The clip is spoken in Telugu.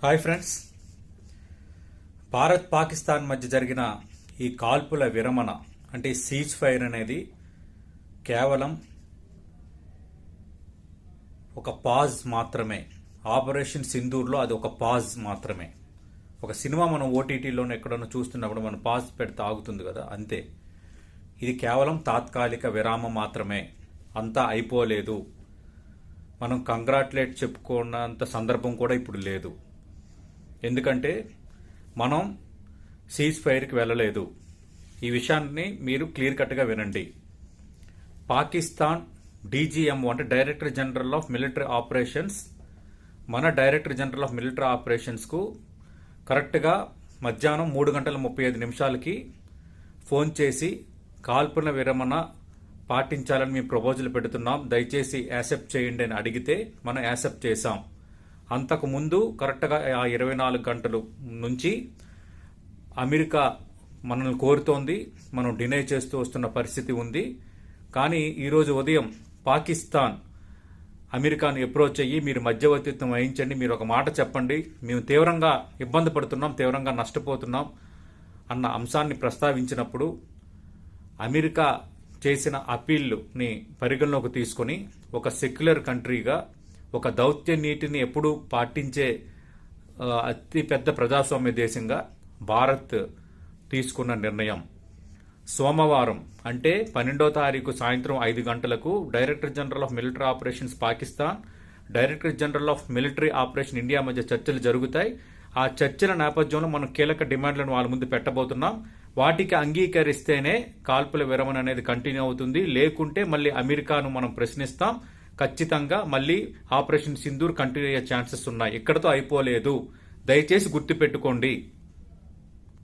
హాయ్ ఫ్రెండ్స్, భారత్ పాకిస్తాన్ మధ్య జరిగిన ఈ కాల్పుల విరమణ అంటే సీజ్ ఫైర్ అనేది కేవలం ఒక పాజ్ మాత్రమే. ఆపరేషన్ సింధూర్లో అది ఒక పాజ్ మాత్రమే. ఒక సినిమా మనం ఓటీటీలోనే ఎక్కడన్నా చూస్తున్నప్పుడు మనం పాజ్ పెడితే ఆగుతుంది కదా, అంతే. ఇది కేవలం తాత్కాలిక విరామం మాత్రమే. అంతా అయిపోలేదు. మనం కంగ్రాచులేట్ చెప్పుకున్నంత సందర్భం కూడా ఇప్పుడు లేదు. ఎందుకంటే మనం సీజ్ ఫైర్కి వెళ్ళలేదు. ఈ విషయాన్ని మీరు క్లియర్ కట్గా వినండి. పాకిస్తాన్ డీజీఎంఓ అంటే director general of military operations, మన డైరెక్టర్ జనరల్ ఆఫ్ మిలిటరీ ఆపరేషన్స్కు కరెక్ట్గా మధ్యాహ్నం 3:35 ఫోన్ చేసి కాల్పుల విరమణ పాటించాలని మేము ప్రపోజల్ పెడుతున్నాం, దయచేసి యాక్సెప్ట్ చేయండి అని అడిగితే మనం యాక్సెప్ట్ చేశాం. అంతకు ముందు కరెక్ట్గా ఆ 24 గంటల నుంచి అమెరికా మనల్ని కోరుతోంది, మనం డినై చేస్తూ వస్తున్న పరిస్థితి ఉంది. కానీ ఈరోజు ఉదయం పాకిస్తాన్ అమెరికాను అప్రోచ్ అయ్యి మీరు మధ్యవర్తిత్వం వహించండి, మీరు ఒక మాట చెప్పండి, మేము తీవ్రంగా ఇబ్బంది పడుతున్నాం, తీవ్రంగా నష్టపోతున్నాం అన్న అంశాన్ని ప్రస్తావించినప్పుడు అమెరికా చేసిన అప్పీల్ని పరిగణలోకి తీసుకొని ఒక సెక్యులర్ కంట్రీగా, ఒక దౌత్య నీతిని ఎప్పుడూ పాటించే అతి పెద్ద ప్రజాస్వామ్య దేశంగా భారత్ తీసుకున్న నిర్ణయం సోమవారం అంటే 12వ తారీఖు సాయంత్రం 5 గంటలకు director general of military operations Pakistan, director general of military operation India మధ్య చర్చలు జరుగుతాయి. ఆ చర్చల నేపథ్యంలో మనం కీలక డిమాండ్లను వాళ్ళ ముందు పెట్టబోతున్నాం. వాటికి అంగీకరిస్తేనే కాల్పుల విరమణ అనేది కంటిన్యూ అవుతుంది, లేకుంటే మళ్ళీ అమెరికాను మనం ప్రశ్నిస్తాం. ఖచ్చితంగా మళ్ళీ ఆపరేషన్ సింధూర్ కంటిన్యూ అయ్యే ఛాన్సెస్ ఉన్నాయి. ఇక్కడతో అయిపోలేదు, దయచేసి గుర్తుపెట్టుకోండి.